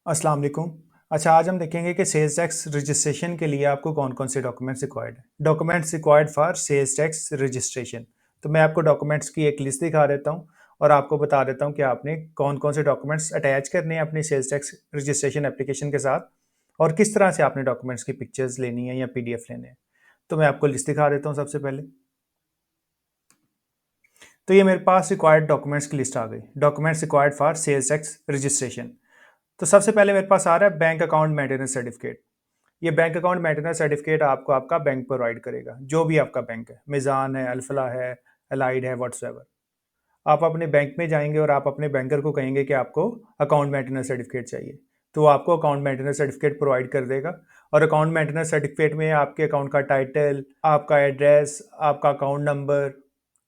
अस्सलाम वालेकुम। अच्छा, आज हम देखेंगे कि सेल्स टैक्स रजिस्ट्रेशन के लिए आपको कौन-कौन से डॉक्यूमेंट्स रिक्वायर्ड हैं। Documents required for sales tax registration. तो मैं आपको डॉक्यूमेंट्स की एक लिस्ट दिखा देता हूँ और आपको बता देता हूँ कि आपने कौन-कौन से डॉक्यूमेंट्स अटैच करने हैं अपनी सेल्स टैक्स रजिस्ट्रेशन एप्लीकेशन के साथ और किस तरह से आपने डॉक्यूमेंट्स की पिक्चर्स लेनी है या पीडीएफ लेने हैं। तो मैं आपको लिस्ट दिखा देता हूँ सबसे पहले। तो ये मेरे पास रिक्वायर्ड डॉक्यूमेंट्स की लिस्ट आ गई। Documents required for sales tax registration. तो सबसे पहले मेरे पास आ रहा है बैंक अकाउंट मेंटेनेंस सर्टिफिकेट। ये बैंक अकाउंट मेंटेनेंस सर्टिफिकेट आपको आपका बैंक प्रोवाइड करेगा, जो भी आपका बैंक है, मिज़ान है, अल्फला है, अलाइड है, व्हाट्सएवर। आप अपने बैंक में जाएंगे और आप अपने बैंकर को कहेंगे कि आपको अकाउंट मेंटेनेंस सर्टिफिकेट चाहिए, तो वो आपको अकाउंट मेंटेनेंस सर्टिफिकेट प्रोवाइड कर देगा। और अकाउंट मेंटेनेंस सर्टिफिकेट में आपके अकाउंट का टाइटल, आपका एड्रेस, आपका अकाउंट नंबर,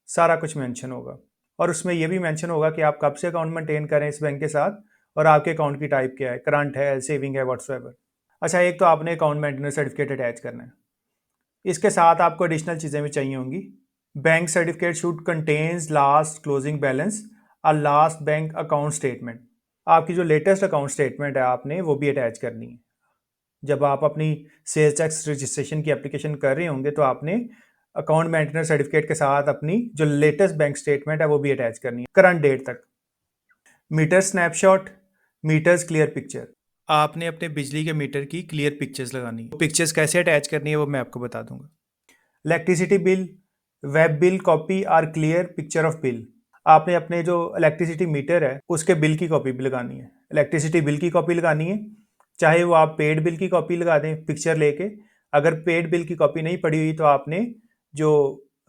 सारा कुछ मेंशन होगा। और उसमें ये भी मेंशन होगा कि आप कब से अकाउंट मेंटेन करें इस बैंक के साथ और आपके अकाउंट की टाइप क्या है, करंट है, सेविंग है, व्हाट्सएवर। अच्छा, एक तो आपने अकाउंट मेंटेनेंस सर्टिफिकेट अटैच करना है। इसके साथ आपको एडिशनल चीज़ें भी चाहिए होंगी। Bank certificate should contains last closing balance, a last bank account statement. आपकी जो लेटेस्ट अकाउंट स्टेटमेंट है आपने वो भी अटैच करनी है। जब आप अपनी सेल्स टैक्स रजिस्ट्रेशन की एप्लीकेशन कर रहे होंगे तो आपने अकाउंट मेंटेनेंस सर्टिफिकेट के साथ अपनी जो लेटेस्ट बैंक स्टेटमेंट है वो भी अटैच करनी है करंट डेट तक। Meter snapshot, meters clear picture. आपने अपने बिजली के मीटर की क्लियर पिक्चर्स लगानी है। पिक्चर्स कैसे अटैच करनी है वो मैं आपको बता दूंगा। Electricity bill, web bill copy or clear picture of bill. आपने अपने जो इलेक्ट्रिसिटी मीटर है उसके बिल की कॉपी भी लगानी है। इलेक्ट्रिसिटी बिल की कॉपी लगानी है, चाहे वो आप पेड बिल की कॉपी लगा दें पिक्चर लेके। अगर पेड बिल की कॉपी नहीं पड़ी हुई तो आपने जो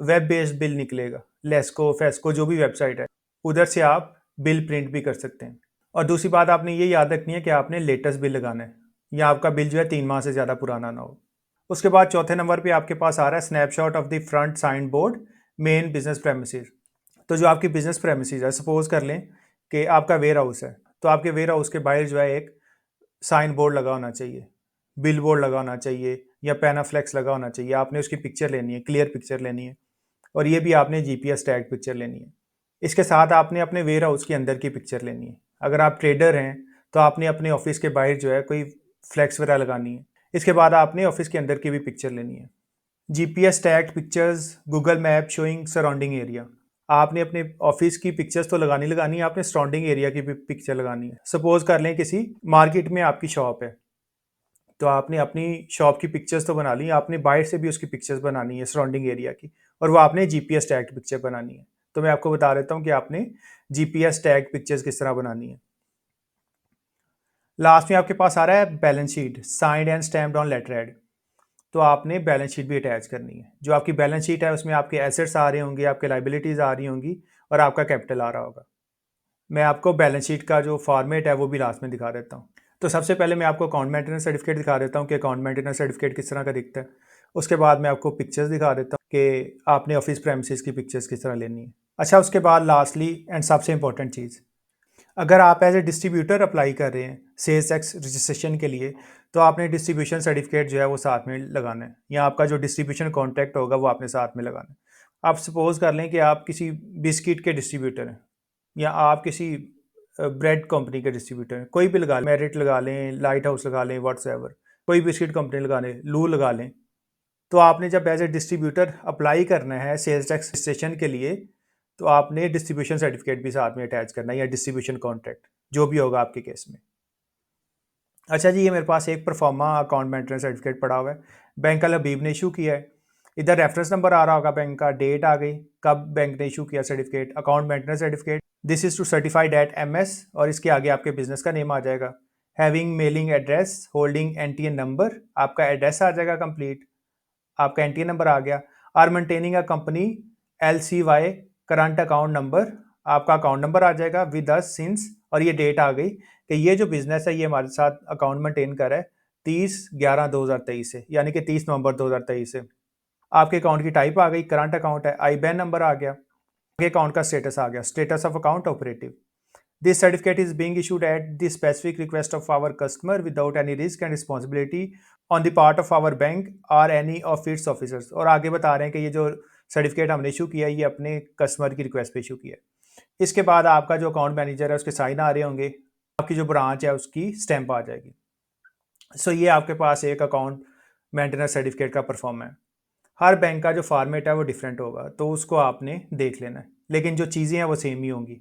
वेब बेस्ड बिल निकलेगा, लेस्को फेस्को जो भी वेबसाइट है, उधर से आप बिल प्रिंट भी कर सकते हैं। और दूसरी बात आपने ये याद रखनी है कि आपने लेटेस्ट बिल लगाना है या आपका बिल जो है 3 माह से ज़्यादा पुराना ना हो। उसके बाद चौथे नंबर पे आपके पास आ रहा है snapshot of the front sign board main business premises. तो जो आपकी बिजनेस प्रेमिसेस है, सपोज कर लें कि आपका वेयर हाउस है, तो आपके वेयर हाउस के बाहर जो है एक साइन बोर्ड लगा होना चाहिए, बिल बोर्ड लगा होना चाहिए या पैनाफ्लेक्स लगा होना चाहिए। आपने उसकी पिक्चर लेनी है, क्लियर पिक्चर लेनी है और ये भी आपने जीपीएस टैग पिक्चर लेनी है। इसके साथ आपने अपने वेयर हाउस के अंदर की पिक्चर लेनी है। अगर आप ट्रेडर हैं तो आपने अपने ऑफिस के बाहर जो है कोई फ्लैक्स वगैरह लगानी है। इसके बाद आपने ऑफिस के अंदर की भी पिक्चर लेनी है। GPS tagged pictures, Google map showing surrounding area. आपने अपने ऑफिस की पिक्चर्स तो लगानी है, आपने सराउंडिंग एरिया की भी पिक्चर लगानी है। सपोज कर लें किसी मार्केट में आपकी शॉप है, तो आपने अपनी शॉप की पिक्चर्स तो बना ली, आपने बाहर से भी उसकी पिक्चर्स बनानी है सराउंडिंग एरिया की, और वो आपने जीपीएस टैग पिक्चर बनानी है। तो मैं आपको बता देता हूँ कि आपने जीपीएस टैग पिक्चर्स किस तरह बनानी है। लास्ट में आपके पास आ रहा है balance sheet signed and stamped on letter head. तो आपने बैलेंस शीट भी अटैच करनी है। जो आपकी बैलेंस शीट है उसमें आपके एसेट्स आ रहे होंगे, आपके लाइबिलिटीज़ आ रही होंगी और आपका कैपिटल आ रहा होगा। मैं आपको बैलेंस शीट का जो फॉर्मेट है वो भी लास्ट में दिखा देता हूँ। तो सबसे पहले मैं आपको अकाउंट मेंटेनेंस सर्टिफिकेट दिखा देता हूँ कि अकाउंट मेंटेनेंस सर्टिफिकेट किस तरह का दिखता है। उसके बाद मैं आपको पिक्चर्स दिखा देता हूँ कि आपने ऑफिस प्रेमिसेस की पिक्चर्स किस तरह लेनी है। अच्छा, उसके बाद लास्टली एंड सबसे इंपॉर्टेंट चीज़, अगर आप एज ए डिस्ट्रीब्यूटर अप्लाई कर रहे हैं सेल्स टैक्स रजिस्ट्रेशन के लिए, तो आपने डिस्ट्रीब्यूशन सर्टिफिकेट जो है वो साथ में लगाना है, या आपका जो डिस्ट्रीब्यूशन कॉन्ट्रैक्ट होगा वो आपने साथ में लगाना है। आप सपोज कर लें कि आप किसी बिस्किट के डिस्ट्रीब्यूटर हैं या आप किसी ब्रेड कंपनी के डिस्ट्रीब्यूटर हैं, कोई भी लगा लें, मेरिट लगा लें, लाइट हाउस लगा लें, व्हाट्सएवर, कोई बिस्किट कंपनी लगा लें, लू लगा लें। तो आपने जब एज ए डिस्ट्रीब्यूटर अप्लाई करना है सेल्स टैक्स रजिस्ट्रेशन के लिए, तो आपने डिस्ट्रीब्यूशन सर्टिफिकेट भी साथ में अटैच करना है या डिस्ट्रीब्यूशन कॉन्ट्रैक्ट, जो भी होगा आपके केस में। अच्छा जी, ये मेरे पास एक परफॉर्मा अकाउंट मेंटेनेंस सर्टिफिकेट पड़ा हुआ है, बैंक अल हबीब ने इशू किया है। इधर रेफरेंस नंबर आ रहा होगा बैंक का, डेट आ गई, कब बैंक ने इशू किया certificate, account maintenance certificate, this is to certified at MS, और इसके आगे आपके बिजनेस का नेम आ जाएगा। Having mailing address, holding NTN number, आपका एड्रेस आ जाएगा कंप्लीट, आपका एनटीएन नंबर आ गया। Are maintaining a company LCY, current account number, आपका अकाउंट नंबर आ जाएगा विद अस सिंस, और ये डेट आ गई कि ये जो बिजनेस है ये हमारे साथ अकाउंट मेंटेन कर रहा है 30/11/2023 से, यानी कि 30 नवंबर 2023 से। आपके अकाउंट की टाइप आ गई, करंट अकाउंट है, आईबैन नंबर आ गया, आपके अकाउंट का स्टेटस आ गया, status of account operative. This certificate is being issued at the specific request of our customer without any risk and responsibility on the part of our bank or any of its officers। और आगे बता रहे हैं कि ये जो certificate हमने issue किया है ये अपने कस्टमर की रिक्वेस्ट पे इशू किया है। इसके बाद आपका जो अकाउंट मैनेजर है उसके साइन आ रहे होंगे, आपकी जो ब्रांच है उसकी स्टैंप आ जाएगी। सो ये आपके पास एक अकाउंट मेंटेनेंस सर्टिफिकेट का परफॉर्म है। हर बैंक का जो फॉर्मेट है वो डिफरेंट होगा, तो उसको आपने देख लेना है, लेकिन जो चीज़ें हैं वो सेम ही होंगी।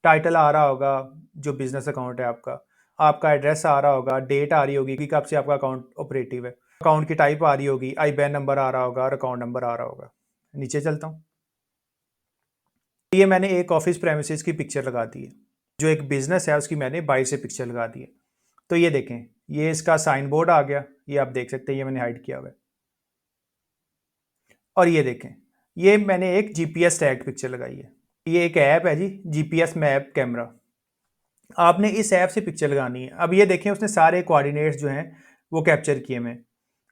टाइटल आ रहा होगा जो बिजनेस अकाउंट है आपका, आपका एड्रेस आ रहा होगा, डेट आ रही होगी कि कब से आपका अकाउंट ऑपरेटिव है, अकाउंट की टाइप आ रही होगी, आई बैन नंबर आ रहा होगा और अकाउंट नंबर आ रहा होगा। नीचे चलता हूँ। ये मैंने एक ऑफिस प्रेमिसेस की पिक्चर लगा दी है, जो एक बिजनेस है उसकी मैंने बाहर से पिक्चर लगा दी है। तो ये देखें, ये इसका साइन बोर्ड आ गया, ये आप देख सकते हैं, ये मैंने हाइड किया हुआ है। और ये देखें, ये मैंने एक जीपीएस टैग पिक्चर लगाई है। ये एक ऐप है जी, जीपीएस मैप कैमरा। आपने इस ऐप से पिक्चर लगानी है। अब ये देखें, उसने सारे कोऑर्डिनेट्स जो हैं वो कैप्चर किए मैं।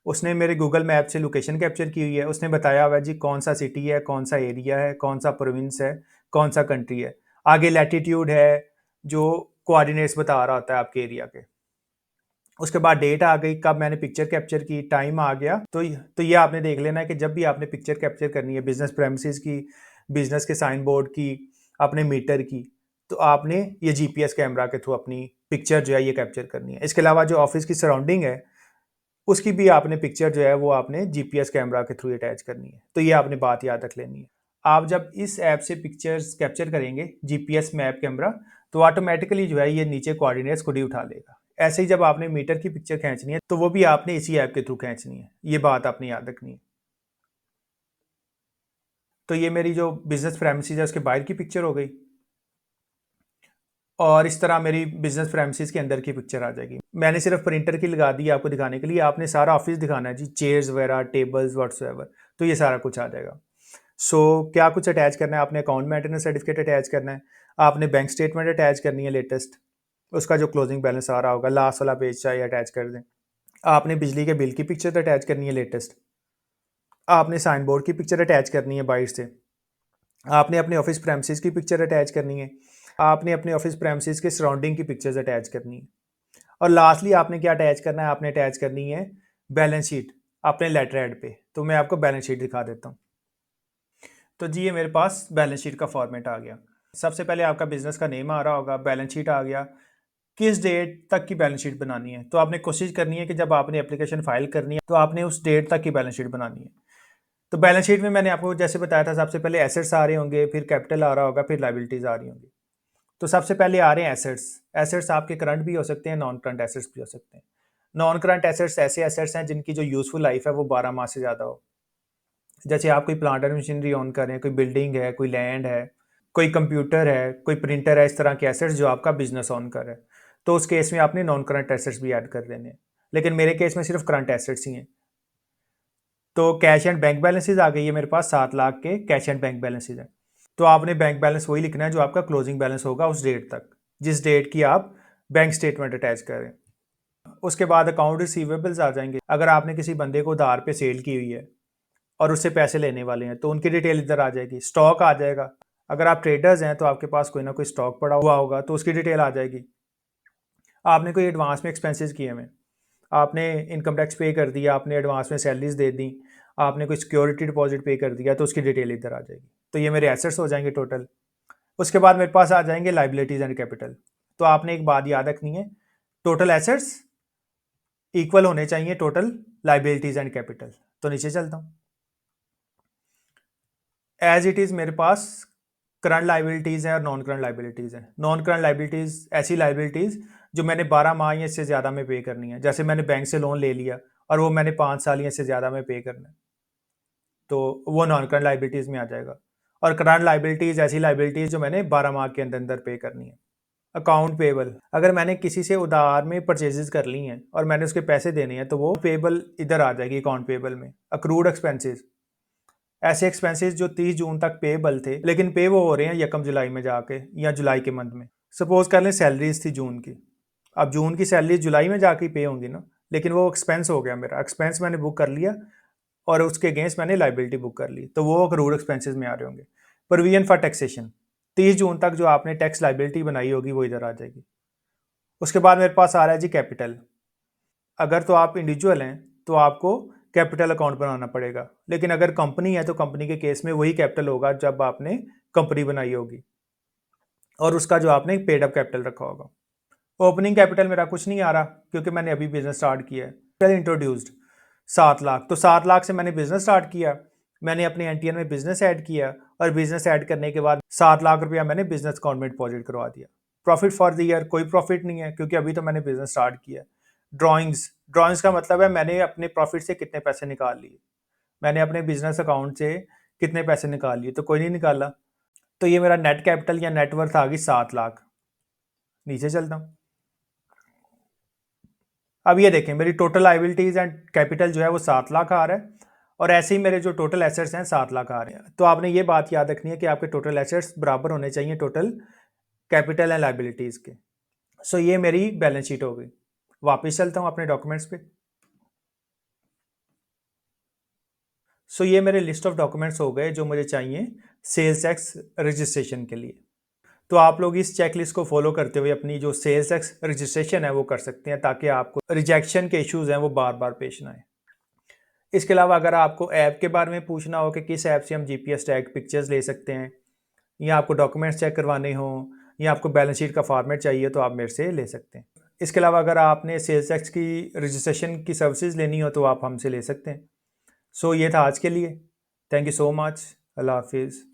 उसने मेरे गूगल मैप से लोकेशन कैप्चर की हुई है। उसने बताया हुआ है जी कौन सा सिटी है, कौन सा एरिया है, कौन सा प्रोविंस है, कौन सा कंट्री है। आगे लैटिट्यूड है जो कोऑर्डिनेट्स बता रहा होता है आपके एरिया के। उसके बाद डेट आ गई, कब मैंने पिक्चर कैप्चर की, टाइम आ गया। तो ये आपने देख लेना है कि जब भी आपने पिक्चर कैप्चर करनी है बिजनेस प्रेमिसेस की, बिजनेस के साइन बोर्ड की, अपने मीटर की, तो आपने ये जीपीएस कैमरा के थ्रू अपनी पिक्चर जो है ये कैप्चर करनी है। इसके अलावा जो ऑफिस की सराउंडिंग है उसकी भी आपने पिक्चर जो है वो आपने जीपीएस कैमरा के थ्रू अटैच करनी है। तो ये आपने बात याद रख लेनी है। आप जब इस ऐप से पिक्चर्स कैप्चर करेंगे जीपीएस मैप कैमरा, तो ऑटोमेटिकली जो है ये नीचे कोऑर्डिनेट्स खुद ही उठा लेगा। ऐसे ही जब आपने मीटर की पिक्चर खींचनी है तो वो भी आपने इसी ऐप के थ्रू खींचनी है। ये बात आपने याद रखनी है। तो ये मेरी जो बिजनेस प्रेमिसेस है उसके बाहर की पिक्चर हो गई, और इस तरह मेरी बिजनेस प्रेमिसेस के अंदर की पिक्चर आ जाएगी। मैंने सिर्फ प्रिंटर की लगा दी आपको दिखाने के लिए, आपने सारा ऑफिस दिखाना है जी, चेयर्स वगैरह, टेबल्स, व्हाट्सएवर, तो ये सारा कुछ आ जाएगा। क्या कुछ अटैच करना है, आपने अकाउंट मेंटेनेंस सर्टिफिकेट अटैच करना है, आपने बैंक स्टेटमेंट अटैच करनी है लेटेस्ट, उसका जो क्लोजिंग बैलेंस आ रहा होगा, लास्ट वाला पेज चाहिए अटैच कर दें। आपने बिजली के बिल की पिक्चर अटैच करनी है लेटेस्ट, आपने साइन बोर्ड की पिक्चर अटैच करनी है बाहर से, आपने अपने ऑफिस प्रेमिसेस की पिक्चर अटैच करनी है, आपने अपने ऑफिस प्रेमिसेस के सराउंडिंग की पिक्चर्स अटैच करनी है, और लास्टली आपने क्या अटैच करना है, आपने अटैच करनी है बैलेंस शीट अपने लेटर हेड पे। तो मैं आपको बैलेंस शीट दिखा देता हूँ। तो जी ये मेरे पास बैलेंस शीट का फॉर्मेट आ गया। सबसे पहले आपका बिजनेस का नेम आ रहा होगा, बैलेंस शीट आ गया, किस डेट तक की बैलेंस शीट बनानी है। तो आपने कोशिश करनी है कि जब आपने एप्लीकेशन फाइल करनी है तो आपने उस डेट तक की बैलेंस शीट बनानी है। तो बैलेंस शीट में मैंने आपको जैसे बताया था, सबसे पहले एसेट्स आ रहे होंगे, फिर कैपिटल आ रहा होगा, फिर लाइबिलिटीज आ रही होंगी। तो सबसे पहले आ रहे हैं एसेट्स। एसेट्स आपके करंट भी हो सकते हैं, नॉन करंट एसेट्स भी हो सकते हैं। नॉन करंट एसेट्स ऐसे एसेट्स हैं जिनकी जो यूजफुल लाइफ है वो 12 माह से ज़्यादा हो। जैसे आप कोई प्लांट एंड मशीनरी ऑन कर रहे हैं, कोई बिल्डिंग है, कोई लैंड है, कोई कंप्यूटर है, कोई प्रिंटर है, इस तरह के एसेट्स जो आपका बिजनेस ऑन कर रहा है, तो उस केस में आपने नॉन करंट एसेट्स भी ऐड कर देने हैं। लेकिन मेरे केस में सिर्फ करंट एसेट्स ही हैं। तो कैश एंड बैंक बैलेंसेज आ गई है मेरे पास, 7 लाख के कैश एंड बैंक बैलेंसेज है। तो आपने बैंक बैलेंस वही लिखना है जो आपका क्लोजिंग बैलेंस होगा उस डेट तक, जिस डेट की आप बैंक स्टेटमेंट अटैच करें। उसके बाद अकाउंट रिसीवेबल्स आ जाएंगे। अगर आपने किसी बंदे को उधार पे सेल की हुई है और उससे पैसे लेने वाले हैं तो उनकी डिटेल इधर आ जाएगी। स्टॉक आ जाएगा, अगर आप ट्रेडर्स हैं तो आपके पास कोई ना कोई स्टॉक पड़ा हुआ होगा तो उसकी डिटेल आ जाएगी। आपने कोई एडवांस में एक्सपेंसेस किए हुए, आपने इनकम टैक्स पे कर दिया, आपने एडवांस में सैलरीज दे दी, आपने कोई सिक्योरिटी डिपॉजिट पे कर दिया, तो उसकी डिटेल इधर आ जाएगी। तो ये मेरे एसेट्स हो जाएंगे टोटल। उसके बाद मेरे पास आ जाएंगे लाइबिलिटीज एंड कैपिटल। तो आपने एक बात याद रखनी है, टोटल एसेट्स इक्वल होने चाहिए टोटल लाइबिलिटीज एंड कैपिटल। तो नीचे चलता हूँ। एज इट इज़ मेरे पास करंट लाइबिलिटीज़ हैं और नॉन करंट लाइबिलिटीज़ हैं। नॉन करंट लाइबिलिटीज़ ऐसी लाइबिलिटीज़ जो मैंने 12 माह या इससे ज़्यादा में पे करनी है। जैसे मैंने बैंक से लोन ले लिया और वो मैंने 5 साल या इससे ज़्यादा में पे करना है, तो वो नॉन करंट लाइबिलिटीज़ में आ जाएगा। और करंट लाइबिलिटीज़ ऐसी लाइबिलिटीज़ जो मैंने 12 माह के अंदर अंदर पे करनी है। अकाउंट पेबल, अगर मैंने किसी से उधार में परचेजेस कर ली हैं और मैंने उसके पैसे देने हैं तो वो पेबल इधर आ जाएगी अकाउंट पेबल में। अक्रूड एक्सपेंसेस, ऐसे एक्सपेंसेस जो 30 जून तक पेबल थे लेकिन पे वो हो रहे हैं 1 जुलाई में जाके या जुलाई के मंथ में। सपोज कर लें सैलरीज थी जून की, अब जून की सैलरी जुलाई में जाके पे होंगी ना, लेकिन वो एक्सपेंस हो गया, मेरा एक्सपेंस मैंने बुक कर लिया और उसके अगेंस्ट मैंने लाइबिलिटी बुक कर ली, तो वो अक्रूड एक्सपेंसेस में आ रहे होंगे। प्रोविजन फॉर टैक्सेशन, 30 जून तक जो आपने टैक्स लाइबिलिटी बनाई होगी वो इधर आ जाएगी। उसके बाद मेरे पास आ रहा है जी कैपिटल। अगर तो आप इंडिविजुअल हैं तो आपको कैपिटल अकाउंट बनाना पड़ेगा, लेकिन अगर कंपनी है तो कंपनी के केस में वही कैपिटल होगा जब आपने कंपनी बनाई होगी और उसका जो आपने पेड अप कैपिटल रखा होगा। ओपनिंग कैपिटल मेरा कुछ नहीं आ रहा क्योंकि मैंने अभी बिजनेस स्टार्ट किया है। कैपिटल इंट्रोड्यूस्ड 7 लाख, तो 7 लाख से मैंने बिजनेस स्टार्ट किया, मैंने अपने एनटीएन में बिजनेस ऐड किया और बिजनेस ऐड करने के बाद 7 लाख रुपया मैंने बिजनेस अकाउंट में डिपॉजिट करवा दिया। प्रॉफिट फॉर द ईयर कोई प्रॉफिट नहीं है क्योंकि अभी तो मैंने बिजनेस स्टार्ट किया। ड्राइंग्स, ड्राइंग्स का मतलब है मैंने अपने प्रॉफिट से कितने पैसे निकाल लिए, मैंने अपने बिजनेस अकाउंट से कितने पैसे निकाल लिए, तो कोई नहीं निकाला। तो ये मेरा नेट कैपिटल या नेटवर्थ आ गई 7 लाख। नीचे चलता हूँ। अब ये देखें मेरी टोटल लाइबिलिटीज एंड कैपिटल जो है वो 7 लाख आ रहा है और ऐसे ही मेरे जो टोटल एसेट्स हैं 7 लाख आ रहे हैं। तो आपने ये बात याद रखनी है कि आपके टोटल एसेट्स बराबर होने चाहिए टोटल कैपिटल एंड लाइबिलिटीज के। सो ये मेरी बैलेंस शीट हो गई। वापस चलता हूँ अपने डॉक्यूमेंट्स पे। सो ये मेरे लिस्ट ऑफ डॉक्यूमेंट्स हो गए जो मुझे चाहिए सेल्स टैक्स रजिस्ट्रेशन के लिए। तो आप लोग इस चेकलिस्ट को फॉलो करते हुए अपनी जो सेल्स टैक्स रजिस्ट्रेशन है वो कर सकते हैं ताकि आपको रिजेक्शन के इश्यूज हैं वो बार बार पेश ना आए। इसके अलावा अगर आपको ऐप के बारे में पूछना हो कि किस ऐप से हम जीपीएस टैग पिक्चर्स ले सकते हैं, या आपको डॉक्यूमेंट्स चेक करवाने हो, या आपको बैलेंस शीट का फॉर्मेट चाहिए, तो आप मेरे से ले सकते हैं। इसके अलावा अगर आपने सेल्स टैक्स की रजिस्ट्रेशन की सर्विसेज लेनी हो तो आप हमसे ले सकते हैं। सो ये था आज के लिए। Thank you so much. अल्लाह हाफिज़।